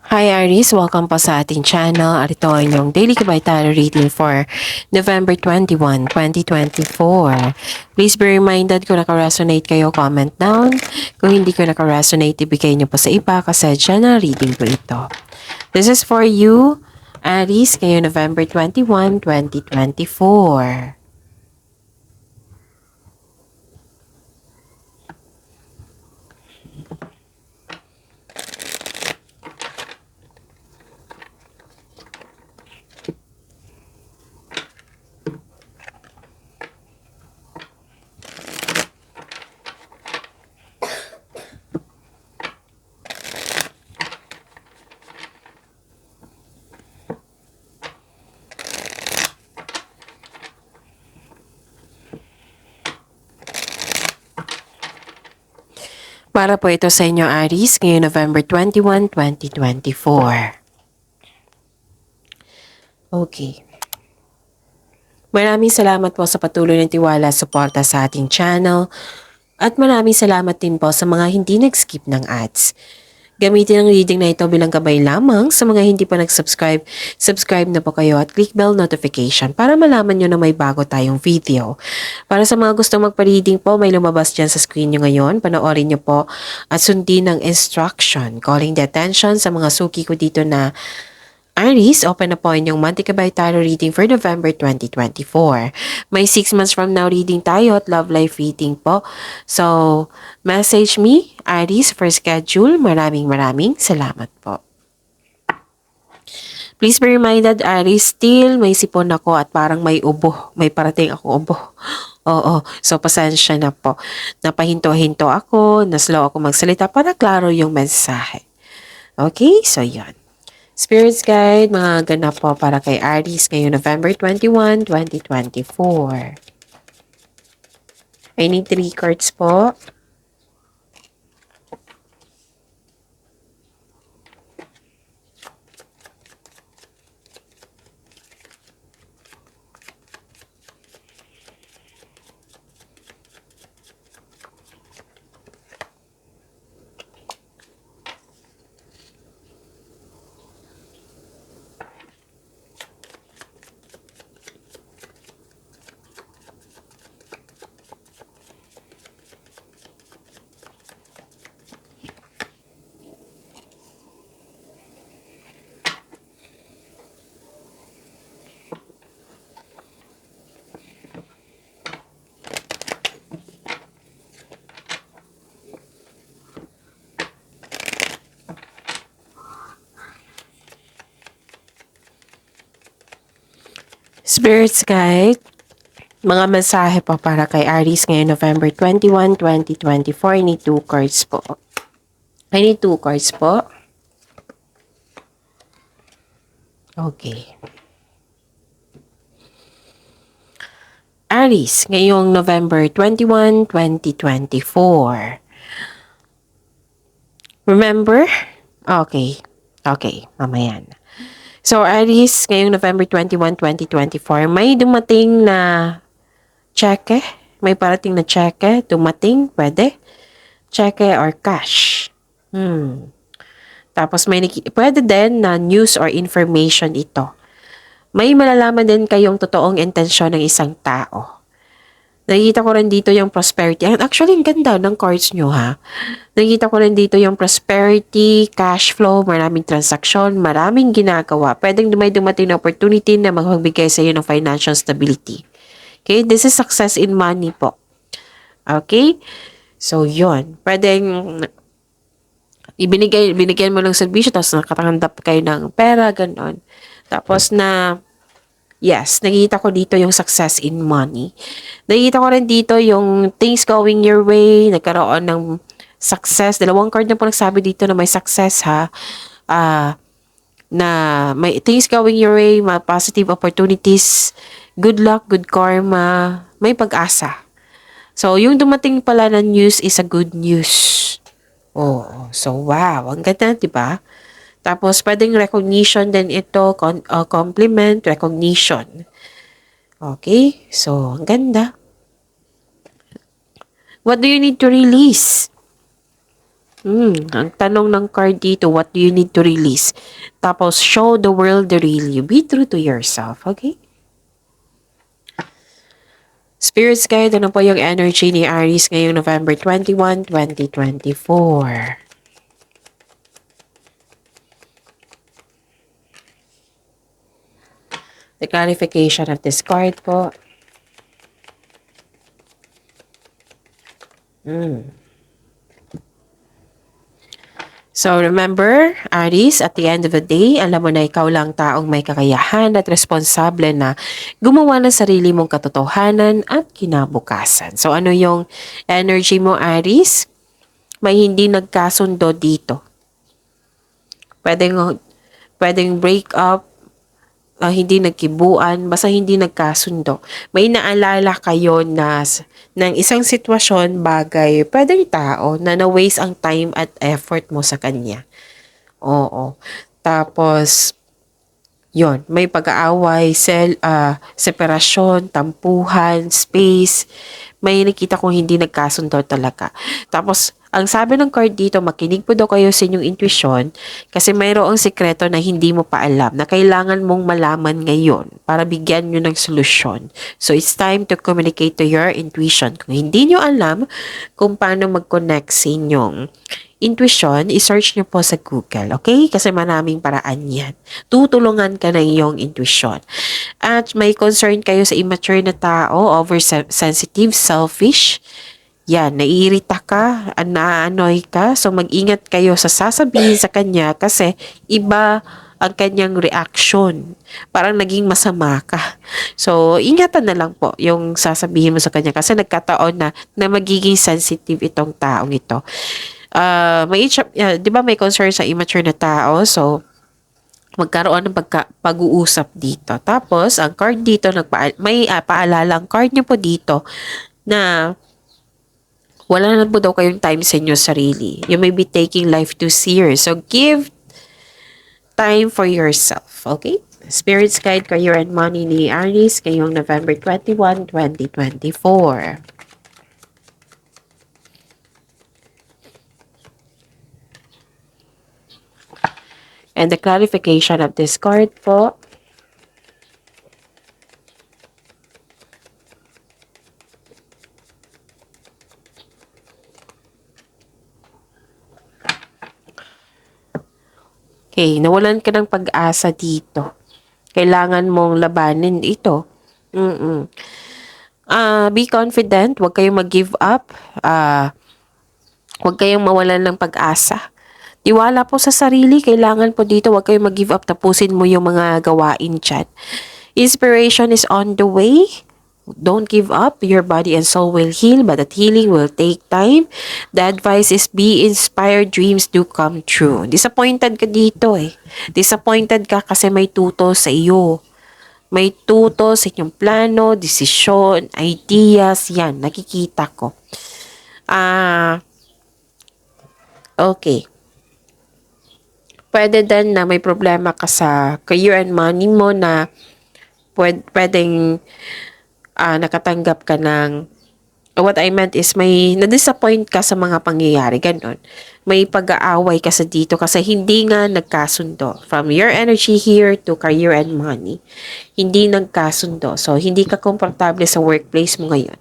Hi Aries, welcome po sa ating channel at ito ay inyong daily kabay tarot reading for November 21, 2024. Please be reminded kung naka-resonate kayo, comment down. Kung hindi ko naka-resonate, ibigay niyo po sa iba kasi channel reading po ito. This is for you, Aries, kayo November 21, 2024. Para po ito sa inyo, Aries, ngayong November 21, 2024. Okay. Maraming salamat po sa patuloy ng tiwala at suporta sa ating channel. At maraming salamat din po sa mga hindi nag-skip ng ads. Gamitin ang reading na ito bilang gabay lamang sa mga hindi pa nag-subscribe. Subscribe na po kayo at click bell notification para malaman nyo na may bago tayong video. Para sa mga gustong magpa-reading po, may lumabas dyan sa screen nyo ngayon. Panoorin nyo po at sundin ang instruction. Calling the attention sa mga suki ko dito na Aries, open na po inyong monthly kabay tarot reading for November 2024. May 6 months from now reading tayo at love life reading po. So, message me, Aries, for schedule. Maraming salamat po. Please be reminded, Aries, still may sipon ako at parang may ubo. May parating ako ubo. Oo, so pasensya na po. Napahinto-hinto ako, naslow ako magsalita para klaro yung mensahe. Okay, so yan. Spirits Guide, mga ganap po para kay Aries ngayong November 21, 2024. I need 3 cards po. Spirits Guide, mga mensahe po para kay Aries ngayong November 21, 2024. I need 2 cards po. I need 2 cards po. Okay. Aries, ngayong November 21, 2024. Remember? Okay. Okay, mamaya na. So, Aries, ngayong November 21, 2024, may dumating na cheque. May parating na cheque. Dumating, pwede. Cheque or cash. Tapos, pwede din na news or information ito. May malalaman din kayong totoong intensyon ng isang tao. Nakikita ko rin dito yung prosperity. Actually, ang ganda ng cards nyo, ha? Nakikita ko rin dito yung prosperity, cash flow, maraming transaksyon, maraming ginagawa. Pwedeng may dumating na opportunity na magbigay sa iyo ng financial stability. Okay? This is success in money po. Okay? So, yun. Pwedeng binigyan mo ng servisyo, tapos nakatanggap kayo ng pera, ganon. Tapos yes, nakikita ko dito yung success in money. Nakikita ko rin dito yung things going your way, nagkaroon ng success. 2 card na po nagsabi dito na may success, ha. Na may things going your way, may positive opportunities, good luck, good karma, may pag-asa. So, yung dumating pala na news is a good news. Oh, so wow, ang ganda, di ba? Tapos, pwedeng recognition din ito, compliment, recognition. Okay? So, ang ganda. What do you need to release? Ang tanong ng card dito, what do you need to release? Tapos, show the world the real you. Be true to yourself, okay? Spirits guide, ano po yung energy ni Aries ngayong November 21, 2024? The clarification of this card po. So remember, Aries, at the end of the day, alam mo na ikaw lang taong may kakayahan at responsable na gumawa ng sarili mong katotohanan at kinabukasan. So ano yung energy mo, Aries? May hindi nagkasundo dito. Pwedeng break up, hindi nagkibuan, basta hindi nagkasundo. May naalala kayo na ng isang sitwasyon, bagay, pwedeng tao na na-waste ang time at effort mo sa kanya. Oo. Tapos, yon, may pag-aaway, separasyon, tampuhan, space. May nakita kong hindi nagkasundo talaga. Tapos, ang sabi ng card dito, makinig po daw kayo sa inyong intuition kasi mayroong sikreto na hindi mo pa alam na kailangan mong malaman ngayon para bigyan nyo ng solusyon. So, it's time to communicate to your intuition. Kung hindi nyo alam kung paano mag-connect sa inyong intuition, i-search nyo po sa Google, okay? Kasi maraming paraan yan. Tutulungan ka na iyong intuition. At may concern kayo sa immature na tao, oversensitive, selfish, yan, naiirita ka, naanoy ka, so mag-ingat kayo sa sasabihin sa kanya kasi iba ang kanyang reaction. Parang naging masama ka. So, ingatan na lang po yung sasabihin mo sa kanya kasi nagkataon na magiging sensitive itong taong ito. Di ba may concern sa immature na tao? So, magkaroon ng pag-uusap dito. Tapos, ang card dito, may paalala ang card niyo po dito na wala na po daw kayong time sa inyo sarili. You may be taking life too serious. So, give time for yourself. Okay? Spirits Guide, Career and Money ni Aries ngayong November 21, 2024. And the clarification of this card po. Okay, nawalan ka ng pag-asa dito. Kailangan mong labanin ito. Be confident, huwag kayong mag-give up. Huwag kayong mawalan ng pag-asa. Tiwala po sa sarili, kailangan po dito, huwag kayong mag-give up. Tapusin mo yung mga gawain dyan. Inspiration is on the way. Don't give up. Your body and soul will heal, but that healing will take time. The advice is be inspired. Dreams do come true. Disappointed ka dito eh. Disappointed ka kasi may tuto sa iyo. May tuto sa inyong plano, desisyon, ideas. Yan, nakikita ko. Okay. Pwede din na may problema ka sa career and money mo na pwedeng nakatanggap ka ng, what I meant is may na-disappoint ka sa mga pangyayari, ganun. May pag-aaway ka sa dito kasi hindi nga nagkasundo. From your energy here to career and money, hindi nagkasundo. So, hindi ka komportable sa workplace mo ngayon.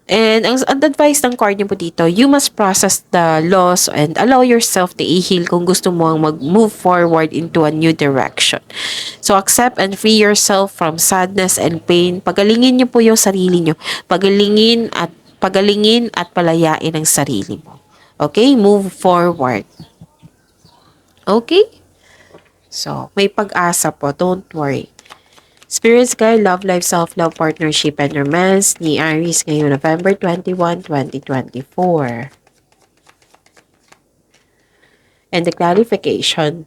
And ang advice ng card niyo po dito, you must process the loss and allow yourself to i-heal kung gusto mo ang mag-move forward into a new direction. So, accept and free yourself from sadness and pain. Pagalingin niyo po yung sarili niyo. Pagalingin at palayain ang sarili mo. Okay? Move forward. Okay? So, may pag-asa po. Don't worry. Spirits Guide, Love Life, Self-Love, Partnership, and Romance ni Aries ngayong November 21, 2024. And the clarification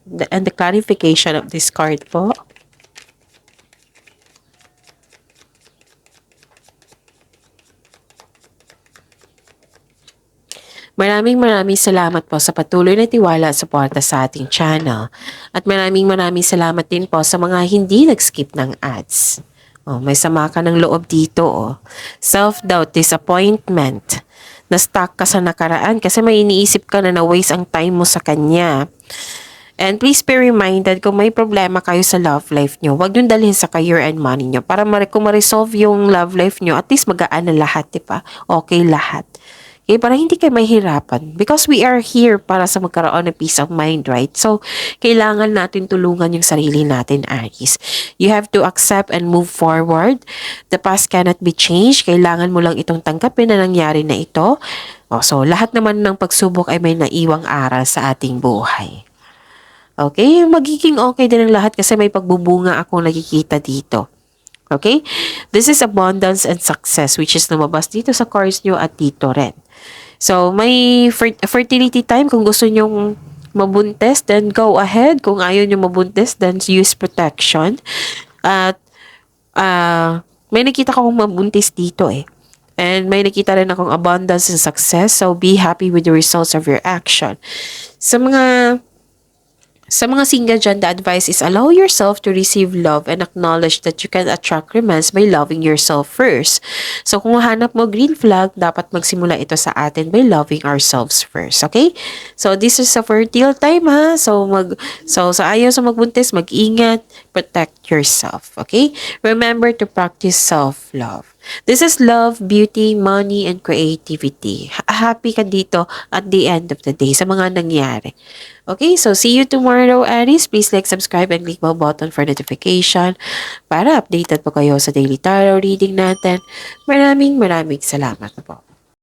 of this card po. Maraming salamat po sa patuloy na tiwala at suporta sa ating channel. At maraming salamat din po sa mga hindi nag-skip ng ads. May sama ka ng loob dito. Self-doubt, disappointment. na-stuck ka sa nakaraan kasi may iniisip ka na na-waste ang time mo sa kanya. And please be reminded, kung may problema kayo sa love life nyo, huwag nyo dalhin sa career and money nyo. Para kung ma-resolve yung love life nyo, at least magaan na lahat, diba? Okay lahat. Okay, para hindi kayo mahirapan. Because we are here para sa magkaroon ng peace of mind, right? So, kailangan natin tulungan yung sarili natin, Aries. You have to accept and move forward. The past cannot be changed. Kailangan mo lang itong tanggapin na nangyari na ito. So, lahat naman ng pagsubok ay may naiwang aral sa ating buhay. Okay? Magiging okay din ang lahat kasi may pagbubunga akong nakikita dito. Okay? This is abundance and success which is lumabas dito sa cards nyo at dito rin. So, may fertility time kung gusto nyong mabuntis, then go ahead. Kung ayaw nyo mabuntis, then use protection. At may nakita akong mabuntis dito eh. And may nakita rin akong abundance and success. So, be happy with the results of your action. Sa mga single dyan, the advice is allow yourself to receive love and acknowledge that you can attract romance by loving yourself first. So, kung hanap mo green flag, dapat magsimula ito sa atin by loving ourselves first. Okay? So, this is a fertile time, ha? So, sa ayaw sa magbuntis, mag-ingat, protect yourself. Okay? Remember to practice self-love. This is love, beauty, money, and creativity. Happy ka dito at the end of the day sa mga nangyari. Okay, so see you tomorrow, Aries. Please like, subscribe, and click the button for notification para updated po kayo sa daily tarot reading natin. Maraming salamat po.